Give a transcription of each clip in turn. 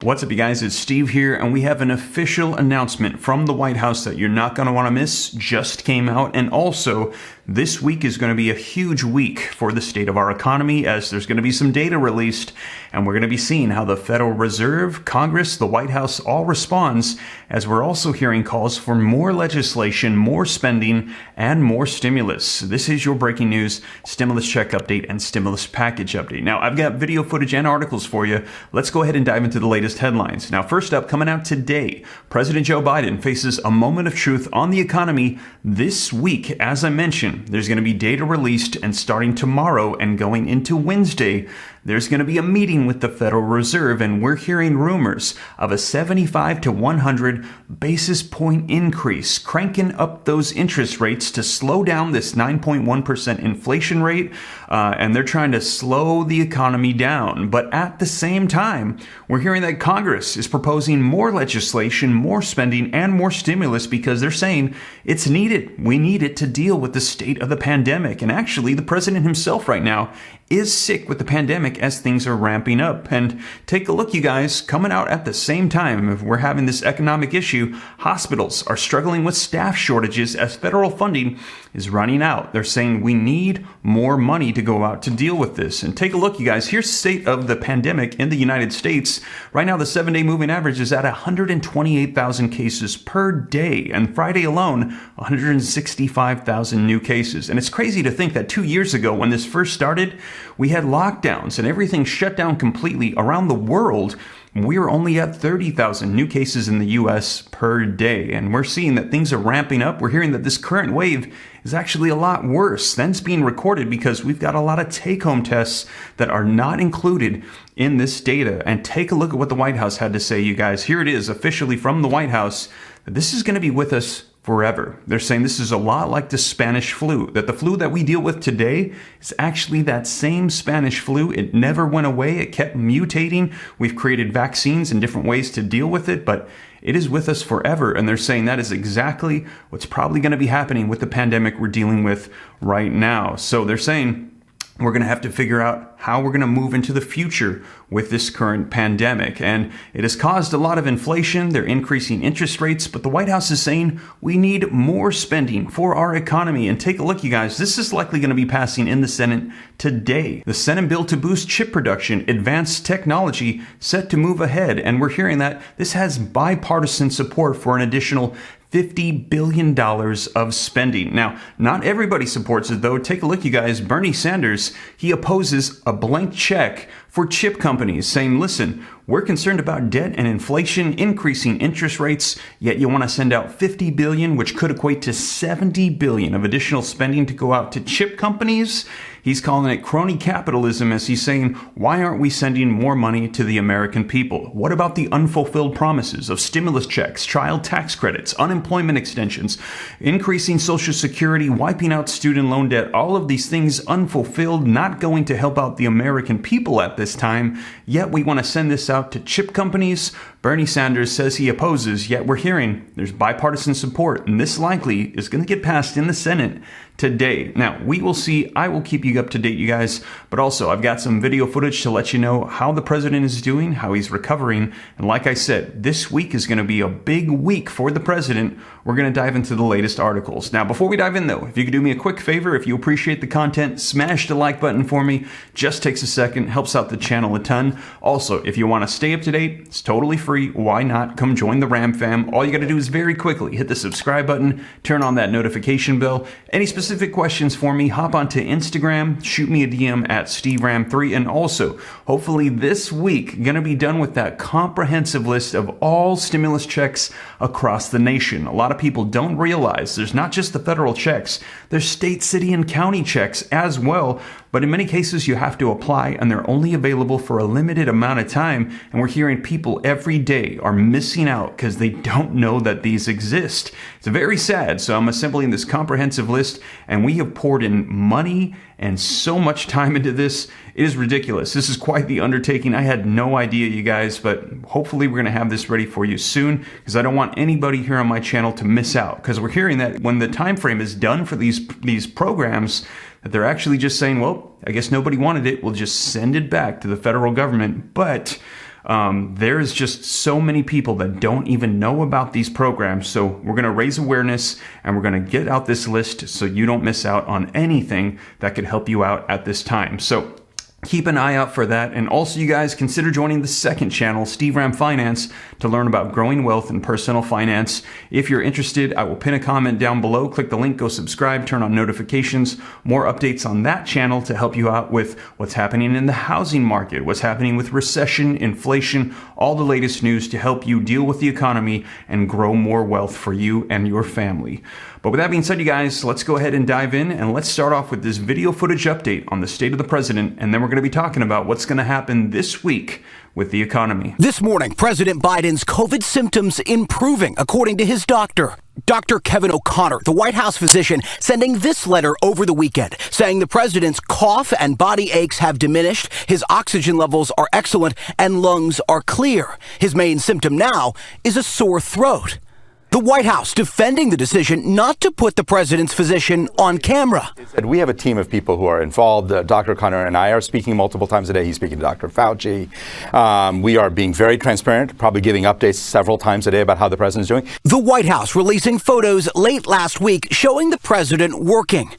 What's up, you guys? It's Steve here, and we have an official announcement from the White House that you're not going to want to miss. Just came out, and also this week is going to be a huge week for the state of our economy, as there's going to be some data released, and we're going to be seeing how the Federal Reserve, Congress, the White House all responds, as we're also hearing calls for more legislation, more spending, and more stimulus. This is your breaking news, stimulus check update, and stimulus package update. Now, I've got video footage and articles for you. Let's go ahead and dive into the latest headlines. Now, first up, coming out today, President Joe Biden faces a moment of truth on the economy this week. As I mentioned, there's going to be data released, and starting tomorrow and going into Wednesday, there's going to be a meeting with the Federal Reserve, and we're hearing rumors of a 75 to 100 basis point increase, cranking up those interest rates to slow down this 9.1% inflation rate, and they're trying to slow the economy down. But at the same time, we're hearing that Congress is proposing more legislation, more spending, and more stimulus because they're saying it's needed. We need it to deal with the state of the pandemic. And actually, the president himself right now is sick with the pandemic as things are ramping up. And take a look, you guys, coming out at the same time, if we're having this economic issue, hospitals are struggling with staff shortages as federal funding is running out. They're saying we need more money to go out to deal with this. And take a look, you guys, here's the state of the pandemic in the United States. Right now, the 7-day moving average is at 128,000 cases per day. And Friday alone, 165,000 new cases. And it's crazy to think that 2 years ago, when this first started, we had lockdowns and everything shut down completely around the world. We were only at 30,000 new cases in the U.S. per day. And we're seeing that things are ramping up. We're hearing that this current wave is actually a lot worse than it's being recorded because we've got a lot of take-home tests that are not included in this data. And take a look at what the White House had to say, you guys. Here it is officially from the White House that this is going to be with us forever. They're saying this is a lot like the Spanish flu, that the flu that we deal with today is actually that same Spanish flu. It never went away. It kept mutating. We've created vaccines and different ways to deal with it, but it is with us forever. And they're saying that is exactly what's probably going to be happening with the pandemic we're dealing with right now. So they're saying we're going to have to figure out how we're going to move into the future with this current pandemic. And it has caused a lot of inflation. They're increasing interest rates, but the White House is saying we need more spending for our economy. And take a look, you guys, this is likely going to be passing in the Senate today. The Senate bill to boost chip production, advanced technology set to move ahead. And we're hearing that this has bipartisan support for an additional $50 billion of spending. Now, not everybody supports it, though. Take a look, you guys. Bernie Sanders, he opposes a blank check for chip companies, saying, listen, we're concerned about debt and inflation, increasing interest rates, yet you want to send out $50 billion, which could equate to $70 billion of additional spending to go out to chip companies. He's calling it crony capitalism, as he's saying, why aren't we sending more money to the American people? What about the unfulfilled promises of stimulus checks, child tax credits, unemployment extensions, increasing Social Security, wiping out student loan debt, all of these things unfulfilled, not going to help out the American people at this time, yet we want to send this out to chip companies? Bernie Sanders says he opposes, yet we're hearing there's bipartisan support, and this likely is going to get passed in the Senate today. Now, we will see. I will keep you up to date, you guys, but also I've got some video footage to let you know how the president is doing, how he's recovering. And like I said, this week is going to be a big week for the president. We're going to dive into the latest articles. Now, before we dive in, though, if you could do me a quick favor, if you appreciate the content, smash the like button for me. Just takes a second, helps out the channel a ton. Also, if you want to stay up to date, it's totally free. Why not? Come join the Ram fam. All you got to do is very quickly hit the subscribe button, turn on that notification bell. Any specific questions for me, hop onto Instagram, shoot me a DM at SteveRam3, and also, hopefully this week, gonna be done with that comprehensive list of all stimulus checks across the nation. A lot of people don't realize there's not just the federal checks, there's state, city, and county checks as well. But in many cases, you have to apply, and they're only available for a limited amount of time. And we're hearing people every day are missing out because they don't know that these exist. It's very sad. So I'm assembling this comprehensive list, and we have poured in money and so much time into this. It is ridiculous. This is quite the undertaking. I had no idea, you guys, but hopefully we're going to have this ready for you soon, because I don't want anybody here on my channel to miss out, because we're hearing that when the time frame is done for these programs, that they're actually just saying, well, I guess nobody wanted it. We'll just send it back to the federal government. But There's just so many people that don't even know about these programs. So we're going to raise awareness and we're going to get out this list so you don't miss out on anything that could help you out at this time. So keep an eye out for that. And also, you guys, consider joining the second channel, Steve Ram Finance, to learn about growing wealth and personal finance. If you're interested, I will pin a comment down below. Click the link, go subscribe, turn on notifications. More updates on that channel to help you out with what's happening in the housing market, what's happening with recession, inflation, all the latest news to help you deal with the economy and grow more wealth for you and your family. But with that being said, you guys, let's go ahead and dive in, and let's start off with this video footage update on the state of the president, and then we're going to be talking about what's going to happen this week with the economy. This morning, President Biden's COVID symptoms improving, according to his doctor. Dr. Kevin O'Connor, the White House physician, sending this letter over the weekend, saying the president's cough and body aches have diminished, his oxygen levels are excellent, and lungs are clear. His main symptom now is a sore throat. The White House defending the decision not to put the president's physician on camera. We have a team of people who are involved. Dr. O'Connor and I are speaking multiple times a day. He's speaking to Dr. Fauci. We are being very transparent, probably giving updates several times a day about how the president's doing. The White House releasing photos late last week showing the president working.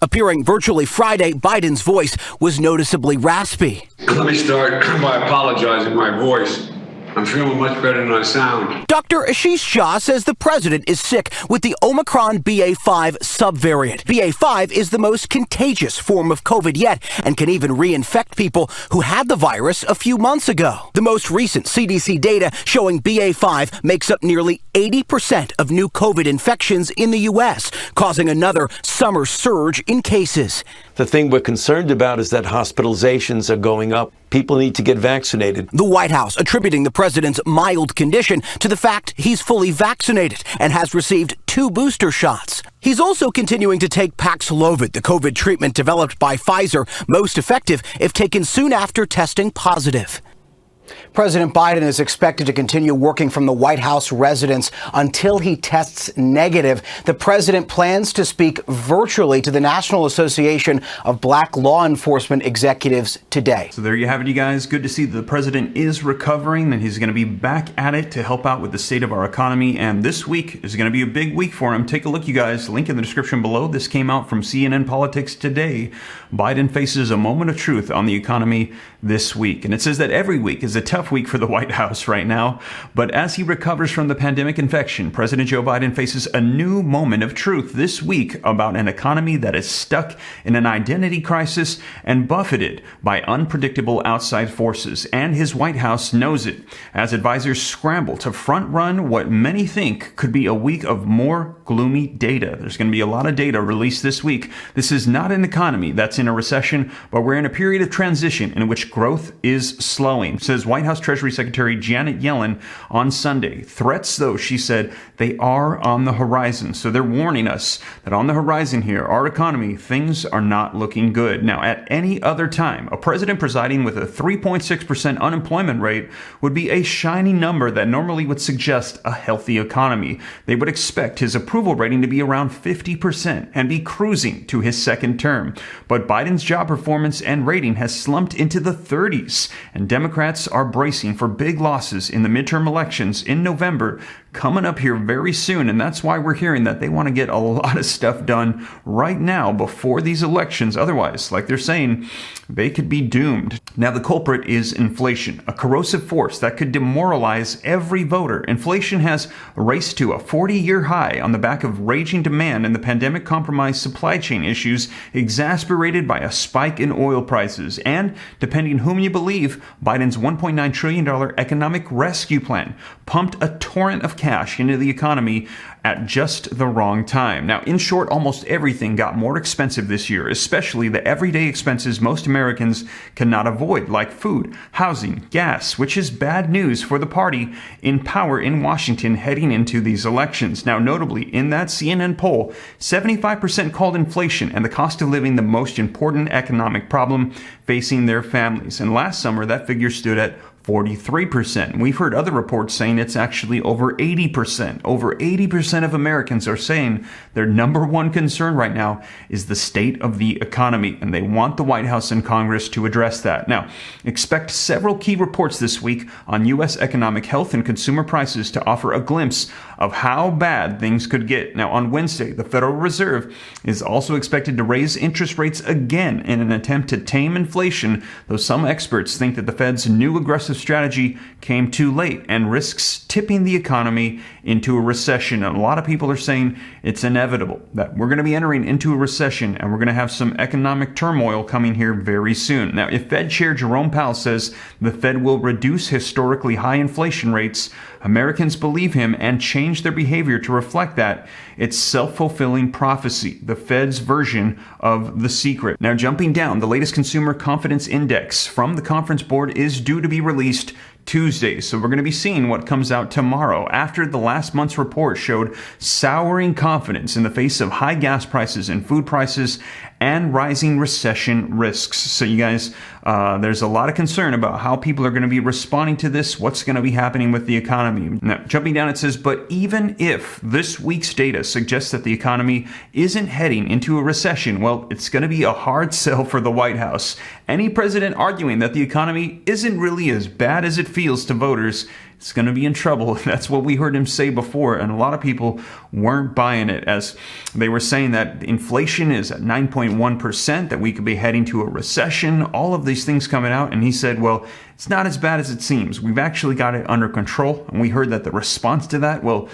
Appearing virtually Friday, Biden's voice was noticeably raspy. Let me start by apologizing my voice. I'm feeling much better than I sound. Dr. Ashish Shah says the president is sick with the Omicron BA.5 subvariant. BA.5 is the most contagious form of COVID yet and can even reinfect people who had the virus a few months ago. The most recent CDC data showing BA.5 makes up nearly 80% of new COVID infections in the U.S., causing another summer surge in cases. The thing we're concerned about is that hospitalizations are going up. People need to get vaccinated. The White House attributing the president's mild condition to the fact he's fully vaccinated and has received 2 booster shots. He's also continuing to take Paxlovid, the COVID treatment developed by Pfizer, most effective if taken soon after testing positive. President Biden is expected to continue working from the White House residence until he tests negative. The president plans to speak virtually to the National Association of Black Law Enforcement Executives today. So there you have it, you guys. Good to see that the president is recovering and he's going to be back at it to help out with the state of our economy. And this week is going to be a big week for him. Take a look, you guys. Link in the description below. This came out from CNN Politics today. Biden faces a moment of truth on the economy this week. And it says that every week is a tough week for the White House right now. But as he recovers from the pandemic infection, President Joe Biden faces a new moment of truth this week about an economy that is stuck in an identity crisis and buffeted by unpredictable outside forces. And his White House knows it, as advisors scramble to front run what many think could be a week of more gloomy data. There's going to be a lot of data released this week. This is not an economy that's in a recession, but we're in a period of transition in which growth is slowing, says White House Treasury Secretary Janet Yellen on Sunday. Threats, though, she said, they are on the horizon. So they're warning us that on the horizon here, our economy, things are not looking good. Now, at any other time, a president presiding with a 3.6% unemployment rate would be a shiny number that normally would suggest a healthy economy. They would expect his approval rating to be around 50% and be cruising to his second term. But Biden's job performance and rating has slumped into the 30s, and Democrats are bracing for big losses in the midterm elections in November coming up here very soon. And that's why we're hearing that they want to get a lot of stuff done right now before these elections. Otherwise, like they're saying, they could be doomed. Now, the culprit is inflation, a corrosive force that could demoralize every voter. Inflation has raced to a 40-year high on the back of raging demand and the pandemic-compromised supply chain issues exasperated by a spike in oil prices. And, depending whom you believe, Biden's $1.9 trillion economic rescue plan pumped a torrent of cash into the economy at just the wrong time. Now, in short, almost everything got more expensive this year, especially the everyday expenses most Americans cannot avoid, like food, housing, gas, which is bad news for the party in power in Washington heading into these elections. Now, notably, in that CNN poll, 75% called inflation and the cost of living the most important economic problem facing their families. And last summer, that figure stood at 43%. We've heard other reports saying it's actually over 80%. Over 80% of Americans are saying their number one concern right now is the state of the economy, and they want the White House and Congress to address that. Now, expect several key reports this week on U.S. economic health and consumer prices to offer a glimpse of how bad things could get. Now, on Wednesday, the Federal Reserve is also expected to raise interest rates again in an attempt to tame inflation, though some experts think that the Fed's new aggressive strategy came too late and risks tipping the economy into a recession. And a lot of people are saying it's inevitable that we're going to be entering into a recession and we're going to have some economic turmoil coming here very soon. Now, if Fed Chair Jerome Powell says the Fed will reduce historically high inflation rates, Americans believe him and change their behavior to reflect that. It's self-fulfilling prophecy, the Fed's version of The Secret. Now, jumping down, the latest consumer confidence index from the Conference Board is due to be released Tuesday, so we're going to be seeing what comes out tomorrow after the last month's report showed souring confidence in the face of high gas prices and food prices and rising recession risks. So you guys, there's a lot of concern about how people are going to be responding to this, what's going to be happening with the economy. Now, jumping down, it says, but even if this week's data suggests that the economy isn't heading into a recession, well, it's going to be a hard sell for the White House. Any president arguing that the economy isn't really as bad as it feels to voters is going to be in trouble. That's what we heard him say before, and a lot of people weren't buying it, as they were saying that inflation is at 9.1%, that we could be heading to a recession, all of these things coming out, and he said, well, it's not as bad as it seems. We've actually got it under control, and we heard that the response to that, well,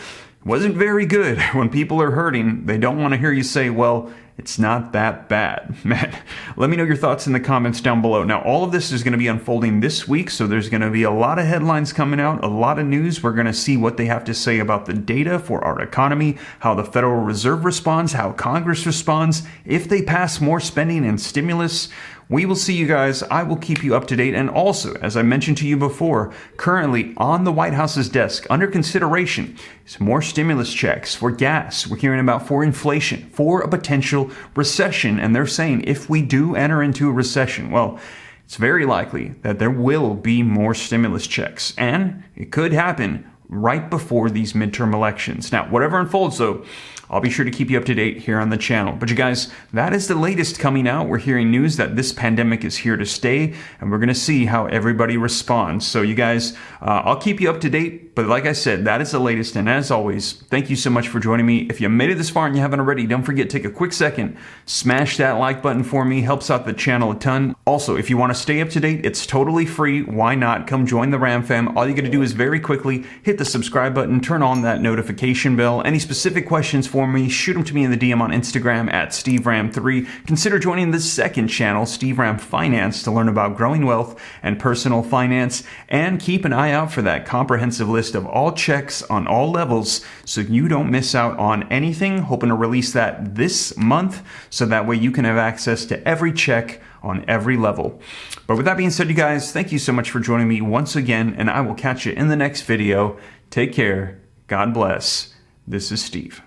wasn't very good. When people are hurting, they don't want to hear you say, well, it's not that bad. Man, let me know your thoughts in the comments down below. Now, all of this is going to be unfolding this week, so there's going to be a lot of headlines coming out, a lot of news. We're going to see what they have to say about the data for our economy, how the Federal Reserve responds, how Congress responds, if they pass more spending and stimulus. We will see you guys. I will keep you up to date. And also, as I mentioned to you before, currently on the White House's desk, under consideration, is more stimulus checks for gas. We're hearing about for inflation, for a potential recession. And they're saying if we do enter into a recession, well, it's very likely that there will be more stimulus checks. And it could happen right before these midterm elections. Now, whatever unfolds, though, I'll be sure to keep you up to date here on the channel. But you guys, that is the latest coming out. We're hearing news that this pandemic is here to stay, and we're going to see how everybody responds. So you guys, I'll keep you up to date. But like I said, that is the latest. And as always, thank you so much for joining me. If you made it this far and you haven't already, don't forget to take a quick second, smash that like button for me. Helps out the channel a ton. Also, if you want to stay up to date, it's totally free. Why not? Come join the Ram fam. All you got to do is very quickly hit the subscribe button, turn on that notification bell. Any specific questions for me, shoot them to me in the DM on Instagram at SteveRam3. Consider joining the second channel, Steve Ram Finance, to learn about growing wealth and personal finance. And keep an eye out for that comprehensive list of all checks on all levels so you don't miss out on anything. Hoping to release that this month so that way you can have access to every check on every level. But with that being said, you guys, thank you so much for joining me once again, and I will catch you in the next video. Take care. God bless. This is Steve.